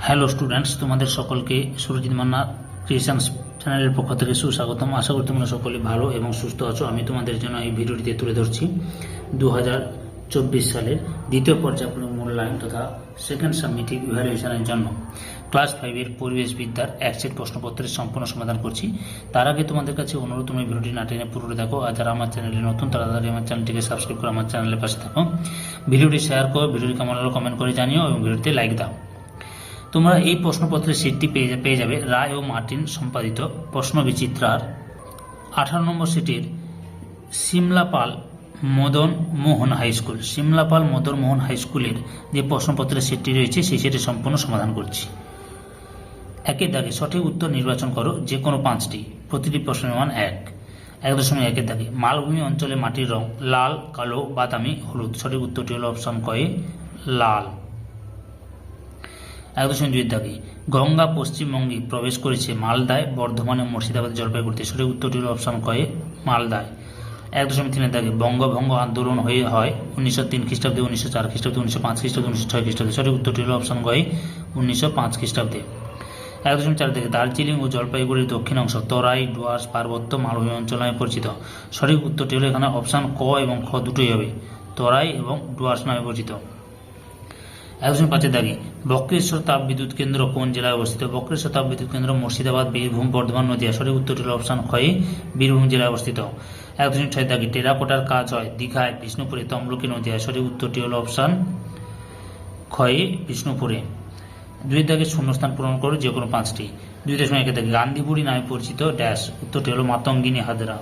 Hello students, তোমাদের সকলকে Surajit Manna creations চ্যানেলের পক্ষ থেকে সুস্বাগতম। আশা করি তোমরা সকলে ভালো এবং সুস্থ আছো। আমি তোমাদের জন্য এই ভিডিওটিতে তুলে ধরছি 2024 সালের দ্বিতীয় পর্যায়ক্রমিক মূল্যায়ন তথা সেকেন্ড সাবমিটিভ ইভ্যালুয়েশনের জন্য ক্লাস 5-এর পরিবেশ বিদ্যার এক সেট প্রশ্নপত্রের সম্পূর্ণ সমাধান করছি। তার আগে তোমাদের কাছে অনুরোধ, তুমি ভিডিওটি না টেনে পুরোটা দেখো। আর যারা আমার চ্যানেলে নতুন তারা আমার চ্যানেলটিকে সাবস্ক্রাইব করে আমার চ্যানেলের পাশে থাকো। ভিডিওটি শেয়ার করো, ভিডিওটি কেমন হলো কমেন্ট করে জানিও এবং ভিডিওতে লাইক দাও। তোমরা এই প্রশ্নপত্রের সিটটি পেয়ে যাবে রায় ও মার্টিন সম্পাদিত প্রশ্নবিচিত্রার 18 নম্বর সিটের Simlapal Madan Mohan high school. Simlapal Madan Mohan high স্কুলের যে প্রশ্নপত্রের সেটটি রয়েছে সেই সেটের সম্পূর্ণ সমাধান করছি। একের দাগে সঠিক উত্তর নির্বাচন করো যে কোনো 5টি। প্রতিটি প্রশ্নের মান 1.1 দাগে মালভূমি অঞ্চলে মাটির রং লাল, কালো, বাদামি, হলুদ। সঠিক উত্তরটি হল অপশন কয়ে লাল। 1.2 দাগে গঙ্গা পশ্চিমবঙ্গে প্রবেশ করেছে মালদায়, বর্ধমানে, মুর্শিদাবাদ, জলপাইগুড়িতে। সঠিক উত্তরটি হল অপশন কয়ে মালদায়। 1.3 দাগে বঙ্গভঙ্গ আন্দোলন হয় 1903 খ্রিস্টাব্দে, 1904 খ্রিস্টাব্দে, 1905 খ্রিস্টাব্দে, 1906 খ্রিস্টাব্দে। সঠিক উত্তরটি হল অপশন কয়ে 1905 খ্রিস্টাব্দে। 1.4 দাগে দার্জিলিং ও জলপাইগুড়ির দক্ষিণ অংশ তরাই, ডুয়ার্স, পার্বত্য, মালভূমি অঞ্চল নামে পরিচিত। সঠিক উত্তরটি হল এখানে অপশন ক এবং খ দুটোই হবে, তরাই এবং ডুয়ার্স নামে পরিচিত। 1.5 দাগে বক্রেশ্বর তাপ বিদ্যুৎ কেন্দ্র কোন জেলায় অবস্থিত? বক্রেশ্বর তাপ বিদ্যুৎ কেন্দ্র মুর্শিদাবাদ, বীরভূম, বর্ধমান, নদিয়া। সঠিক উত্তরটি হল অপশন খয়ে বীরভূম জেলায় অবস্থিত। 1.6 দাগে টেরাকোটার কাজ হয় দীঘায়, বিষ্ণুপুরে, তমলুকি, নদিয়ায়। সঠিক উত্তরটি হল অপশন খয়ে বিষ্ণুপুরে। 2 দাগে শূন্যস্থান পূরণ করো যে কোনো 5টি। 2.1 দাগে গান্ধীপুরী নামে পরিচিত ড্যাশ। উত্তরটি হল মাতঙ্গিনী হাজরা।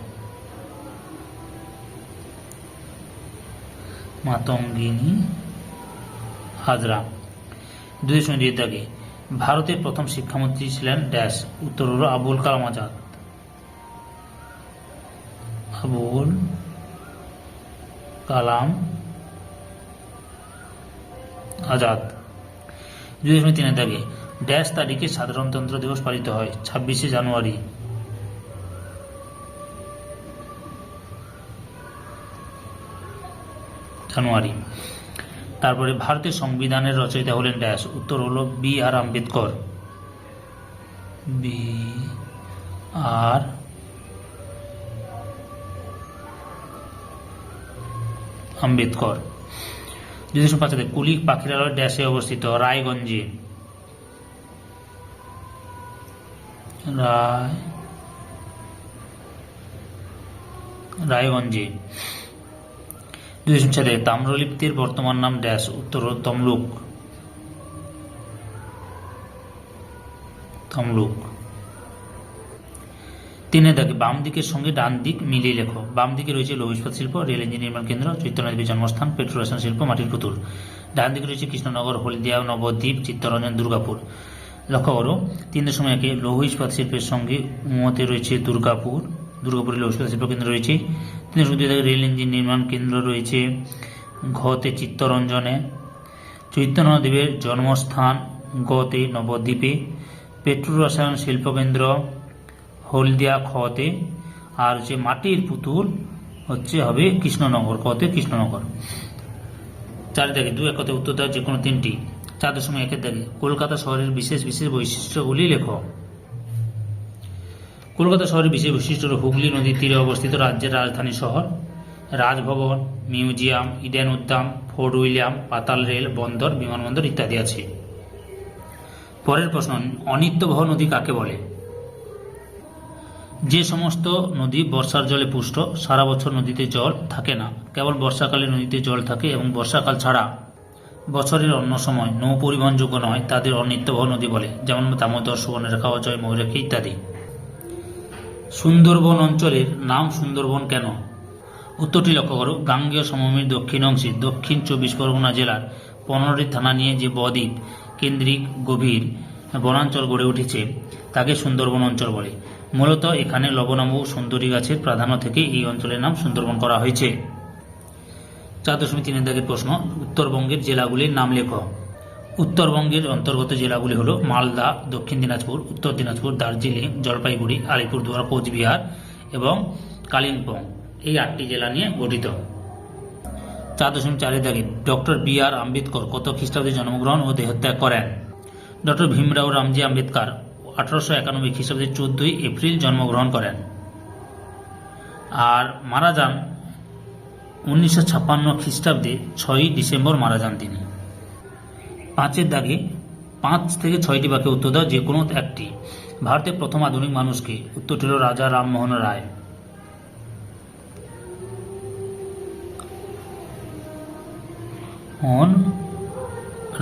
মাতঙ্গিনী হাজরা। 2.2 দাগে ভারতের প্রথম শিক্ষামন্ত্রী ছিলেন ড্যাশ। উত্তর হল আবুল কালাম আজাদ। আবুল কালাম আজাদ। 2.3 দাগে ড্যাশ তারিখে সাধারণতন্ত্র দিবস পালিত হয়? 26শে জানুয়ারি। তারপরে ভারতের সংবিধানের রচয়িতা হলেন ড্যাশ। উত্তর হলো B.R. আম্বেদকর। B.R. আম্বেদকর। 2.5 কুলি পাখিরালয় ড্যাশে অবস্থিত? রায়গঞ্জে। রায়গঞ্জে। 2.6 তাম্রলিপ্তির বর্তমান নাম ড্যাশ। উত্তর হল তমলুক। 3 দাগে বাম দিকের সঙ্গে ডান দিক মিলিয়ে লেখো। বাম দিকে রয়েছে লৌহ ইস্পাত শিল্প, রেল ইঞ্জিন নির্মাণ কেন্দ্র, চৈতন্যদেবীর জন্মস্থান, পেট্রোরসায়ন শিল্প, মাটির পুতুল। ডান দিকে রয়েছে কৃষ্ণনগর, হলদিয়া, নবদ্বীপ, চিত্তরঞ্জন, দুর্গাপুর। লক্ষ্য করো 3.1 লৌহ ইস্পাত শিল্পের সঙ্গে মতে রয়েছে দুর্গাপুরে লৌহ ইস্পাত শিল্প কেন্দ্র রয়েছে। 3.2 দাগে রেল ইঞ্জিন নির্মাণ কেন্দ্র রয়েছে ঘতে চিত্তরঞ্জনে। চৈতন্যদেবের জন্মস্থান গতে নবদ্বীপে। পেট্রোরসায়ন শিল্পকেন্দ্র হলদিয়া খতে। আর হচ্ছে মাটির পুতুল হবে কৃষ্ণনগর, কতে কৃষ্ণনগর। 4 দাগে 2 উত্তর দাও যে কোনো 3টি। 4.1 দাগে কলকাতা শহরের বিশেষ বিশেষ বৈশিষ্ট্যগুলি লেখো। কলকাতা শহরের বিশেষ বৈশিষ্ট্য হল হুগলি নদীর তীরে অবস্থিত রাজ্যের রাজধানী শহর, রাজভবন, মিউজিয়াম, ইডেন উদ্যান, ফোর্ট উইলিয়াম, পাতাল রেল, বন্দর, বিমানবন্দর ইত্যাদি আছে। পরের প্রশ্ন, অনিত্যবহ নদী কাকে বলে? যে সমস্ত নদী বর্ষার জলে পুষ্ট, সারা বছর নদীতে জল থাকে না, কেবল বর্ষাকালে নদীতে জল থাকে এবং বর্ষাকাল ছাড়া বছরের অন্য সময় নৌ পরিবহনযোগ্য নয়, তাদের অনিত্যবহ নদী বলে। যেমন দামোদর, সুবর্ণরেখা, অজয়, ময়ূরাক্ষী ইত্যাদি। সুন্দরবন অঞ্চলের নাম সুন্দরবন কেন? উত্তরটি লক্ষ্য করো। গাঙ্গেয় সমভূমির দক্ষিণ অংশে দক্ষিণ 24 পরগনা জেলার 15টি থানা নিয়ে যে বদ্বীপ কেন্দ্রিক গভীর বনাঞ্চল গড়ে উঠেছে তাকে সুন্দরবন অঞ্চল বলে। মূলত এখানে লবণাম্বু সুন্দরী গাছের প্রাধান্য থেকে এই অঞ্চলের নাম সুন্দরবন করা হয়েছে। 4.3 দাগের প্রশ্ন, উত্তরবঙ্গের জেলাগুলির নাম লেখো। উত্তরবঙ্গের অন্তর্গত জেলাগুলি হল মালদা, দক্ষিণ দিনাজপুর, উত্তর দিনাজপুর, দার্জিলিং, জলপাইগুড়ি, আলিপুরদুয়ার, কোচবিহার এবং কালিম্পং। এই 8টি জেলা নিয়ে গঠিত। 4.4 দাগে ডক্টর B.R. আম্বেদকর কত খ্রিস্টাব্দে জন্মগ্রহণ ও দেহত্যাগ করেন? ডক্টর ভীমরাও রামজি আম্বেদকর 1891 খ্রিস্টাব্দে 14ই এপ্রিল জন্মগ্রহণ করেন আর মারা যান 1956 খ্রিস্টাব্দে 6ই ডিসেম্বর মারা যান তিনি। 5-এর দাগে 5 থেকে 6টি বাক্যে উত্তর দাও, যে কোনো একটি। ভারতের প্রথম আধুনিক মানুষকে? উত্তরটি হল রাজা রামমোহন রায়।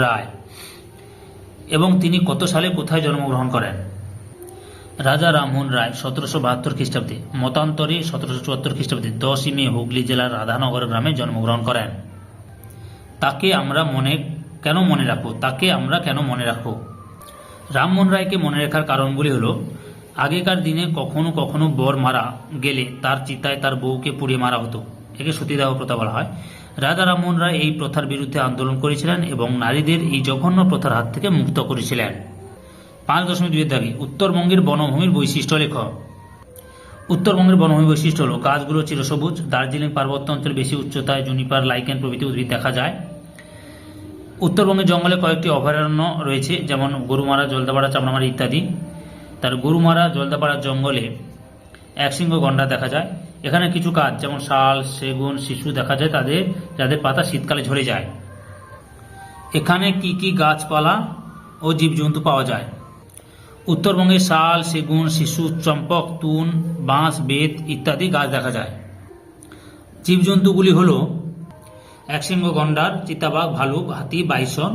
রায়। এবং তিনি কত সালে কোথায় জন্মগ্রহণ করেন? রাজা রামমোহন রায় 1772 খ্রিস্টাব্দে, মতান্তরে 1774 খ্রিস্টাব্দে 10ই মে হুগলি জেলার রাধানগর গ্রামে জন্মগ্রহণ করেন। তাকে আমরা কেন মনে রাখবো? রামমোহন রায়কে মনে রাখার কারণগুলি হল, আগেকার দিনে কখনো কখনো বর মারা গেলে তার চিতায় তার বউকে পুড়িয়ে মারা হতো, একে সতীদাহ প্রথা বলা হয়। রাজা রামমোহন রায় এই প্রথার বিরুদ্ধে আন্দোলন করেছিলেন এবং নারীদের এই জঘন্য প্রথার হাত থেকে মুক্ত করেছিলেন। 5.2 দাগে উত্তরবঙ্গের বনভূমির বৈশিষ্ট্য লেখ। উত্তরবঙ্গের বনভূমির বৈশিষ্ট্য হল, গাছগুলো চিরসবুজ, দার্জিলিং পার্বত্য অঞ্চলে বেশি উচ্চতায় জুনিপার, লাইকেন প্রভৃতি উদ্ভিদ দেখা যায়। উত্তরবঙ্গের জঙ্গলে কয়েকটি অভয়ারণ্য রয়েছে, যেমন গরুমারা, জলদাপাড়া, চামড়ামারি ইত্যাদি। তার গরুমারা জলদাপাড়ার জঙ্গলে একশৃঙ্গ গন্ডার দেখা যায়। এখানে কিছু গাছ যেমন শাল, সেগুন, শিশু দেখা যায়, যাদের পাতা শীতকালে ঝরে যায়। এখানে কি কি গাছপালা ও জীবজন্তু পাওয়া যায়? উত্তরবঙ্গে শাল, সেগুন, শিশু, চম্পক, তুন, বাঁশ, বেত ইত্যাদি গাছ দেখা যায়। জীবজন্তুগুলি হল একশৃঙ্গ গন্ডার, চিতাবাঘ, ভালুক, হাতি, বাইসন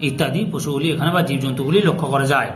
ইত্যাদি পশুগুলি এখানে বা জীবজন্তুগুলি লক্ষ্য করা যায়।